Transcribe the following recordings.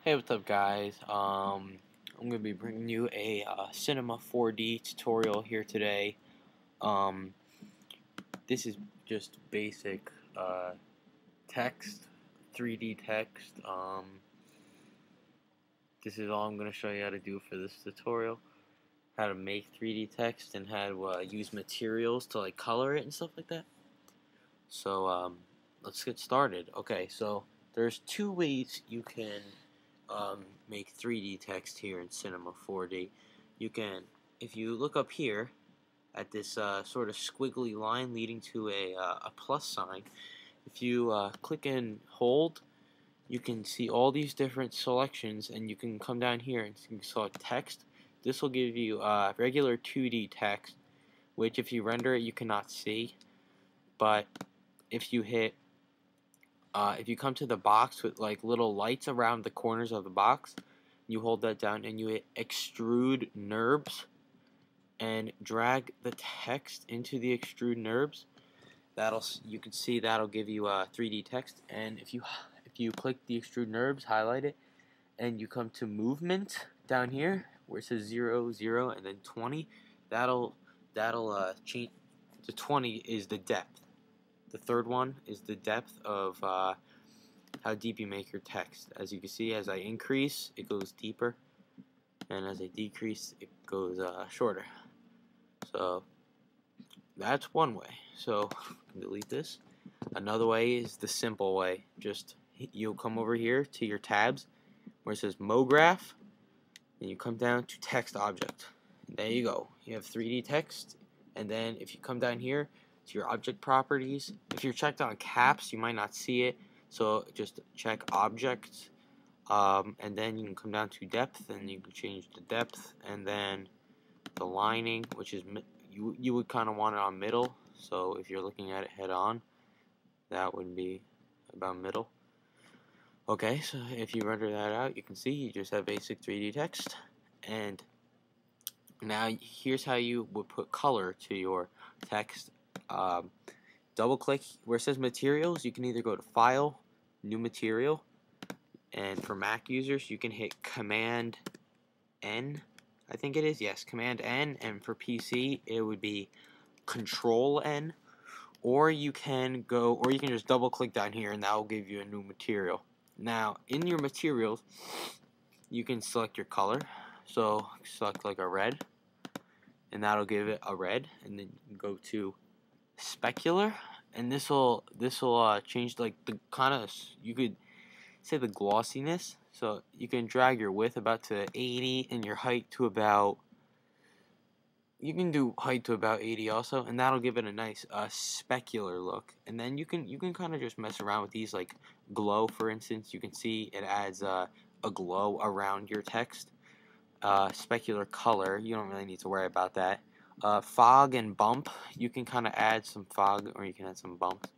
Hey, what's up, guys? I'm gonna be bringing you a Cinema 4D tutorial here today. Um, this is just basic text, 3D text. This is all I'm gonna show you how to do for this tutorial. How to make 3D text and how to use materials to like color it and stuff like that. So let's get started. Okay, so there's two ways you can make 3D text here in Cinema 4D. You can, if you look up here at this sort of squiggly line leading to a plus sign, if you click and hold, you can see all these different selections, and you can come down here and you can select text. This will give you regular 2D text, which if you render it you cannot see, but if you hit if you come to the box with like little lights around the corners of the box, you hold that down and you hit extrude NURBS and drag the text into the extrude NURBS. You can see that'll give you 3D text. And if you click the extrude NURBS, highlight it, and you come to movement down here where it says 0, 0, and then 20, that'll change. The 20 is the depth. The third one is the depth of how deep you make your text. As you can see, as I increase, it goes deeper, and as I decrease, it goes shorter. So that's one way. So delete this. Another way is the simple way. Just you'll come over here to your tabs where it says MoGraph, and you come down to text object. And there you go. You have 3D text. And then if you come down here to your object properties, if you're checked on caps, you might not see it. So just check object, and then you can come down to depth, and you can change the depth, and then the lining, which is you would kind of want it on middle. So if you're looking at it head on, that would be about middle. Okay, so if you render that out, you can see you just have basic 3D text. And now here's how you would put color to your text. Double click where it says materials. You can either go to File, New Material, and for Mac users you can hit Command N, I think it is, yes, Command N, and for PC it would be Control N, or you can just double click down here and that will give you a new material. Now in your materials you can select your color, so select like a red, and that'll give it a red, and then you can go to specular, and this will change like the kind of, you could say, the glossiness. So you can drag your width about to 80 and your height to about, you can do height to about 80 also, and that'll give it a nice specular look. And then you can kind of just mess around with these, like glow, for instance. You can see it adds a glow around your text. Specular color, you don't really need to worry about that. Fog and bump, you can kind of add some fog or you can add some bumps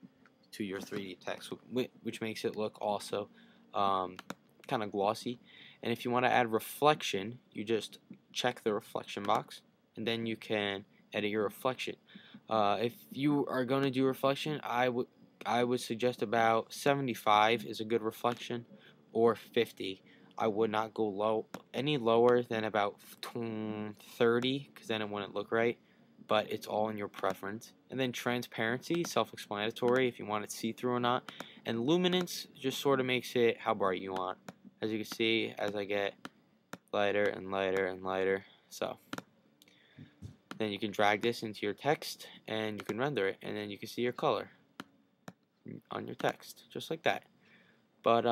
to your 3D text, which makes it look also kind of glossy. And if you want to add reflection, you just check the reflection box, and then you can edit your reflection. If you are going to do reflection, I would suggest about 75 is a good reflection, or 50. I would not go any lower than about 30, because then it wouldn't look right, but it's all in your preference. And then transparency, self-explanatory if you want it see-through or not. And luminance just sort of makes it how bright you want. As you can see, as I get lighter and lighter and lighter, so then you can drag this into your text and you can render it, and then you can see your color on your text, just like that. But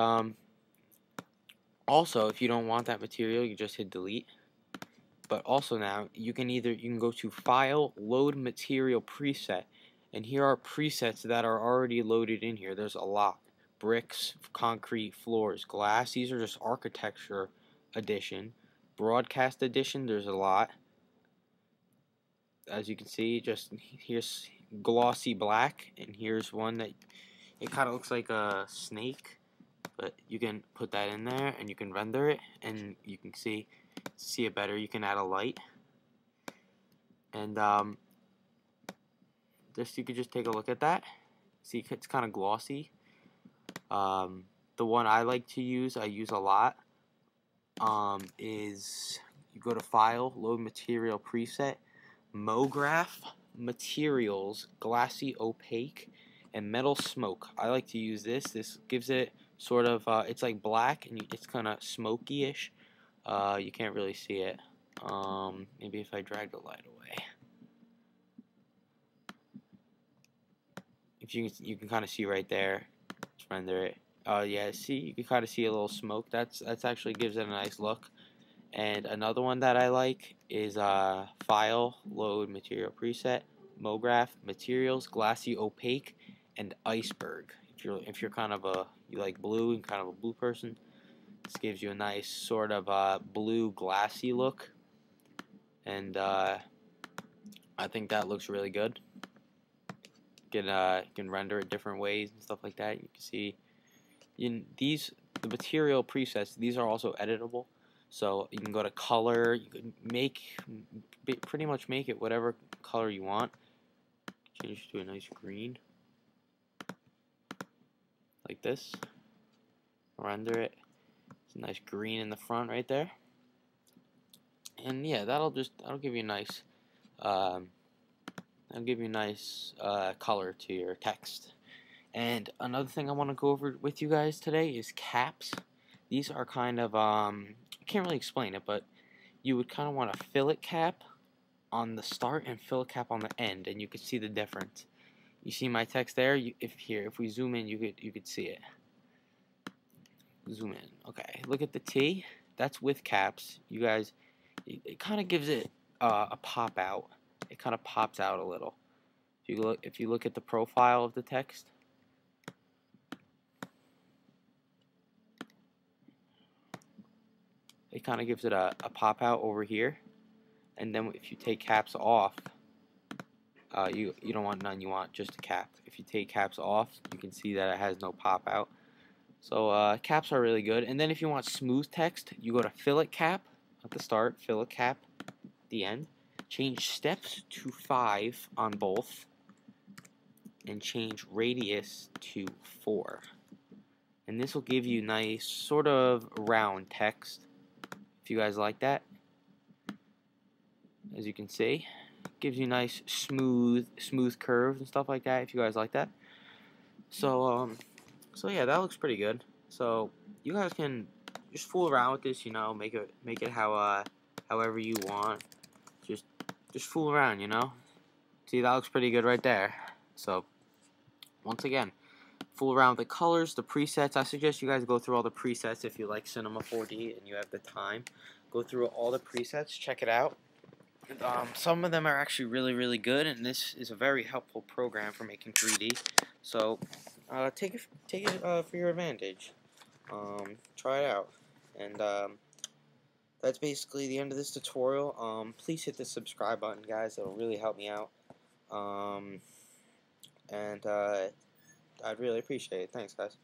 also, if you don't want that material, you just hit delete. But also now, you can go to File, Load Material Preset, and here are presets that are already loaded in here. There's a lot. Bricks, concrete, floors, glass. These are just architecture edition. Broadcast edition, there's a lot. As you can see, just here's glossy black, and here's one that it kind of looks like a snake, but you can put that in there and you can render it, and you can see it better. You can add a light, and you could just take a look at that. See, it's kind of glossy. The one I like to use, I use a lot, is you go to File, Load Material Preset, MoGraph, Materials, Glassy Opaque, and Metal Smoke. I like to use this. This gives it sort of, it's like black and it's kind of smoky-ish. You can't really see it. Maybe if I drag the light away. If you can kind of see right there. Let's render it. Yeah, see, you can kind of see a little smoke. That's actually gives it a nice look. And another one that I like is File, Load Material Preset, MoGraph, Materials, Glassy Opaque, and Iceberg. If you're kind of you like blue and kind of a blue person, this gives you a nice sort of blue glassy look, and I think that looks really good. You can render it different ways and stuff like that. You can see the material presets. These are also editable. So you can go to color, you can pretty much make it whatever color you want. Change it to a nice green, like this. Render it. It's a nice green in the front right there. And yeah, that'll give you a nice, color to your text. And another thing I want to go over with you guys today is caps. These are kind of, I can't really explain it, but you would kind of want a fillet cap on the start and fillet cap on the end, and you could see the difference. You see my text there? If we zoom in, you could see it. Zoom in. Okay, look at the T. That's with caps. You guys, it kind of gives it a pop out. It kind of pops out a little. If you look at the profile of the text. It kind of gives it a pop out over here, and then if you take caps off, you don't want none, you want just a cap. If you take caps off, you can see that it has no pop out. So caps are really good. And then if you want smooth text, you go to fillet cap at the start, fillet cap at the end, change steps to 5 on both, and change radius to 4. And this will give you nice sort of round text. If you guys like that, as you can see, gives you nice smooth curves and stuff like that. If you guys like that, so yeah, that looks pretty good. So you guys can just fool around with this, make it however you want. Just fool around, See, that looks pretty good right there. So once again, fool around with the colors, the presets. I suggest you guys go through all the presets if you like Cinema 4D and you have the time. Go through all the presets, check it out. And, some of them are actually really good, and this is a very helpful program for making 3D. So take it for your advantage. Try it out. And that's basically the end of this tutorial. Please hit the subscribe button, guys. It'll really help me out. And I'd really appreciate it. Thanks, guys.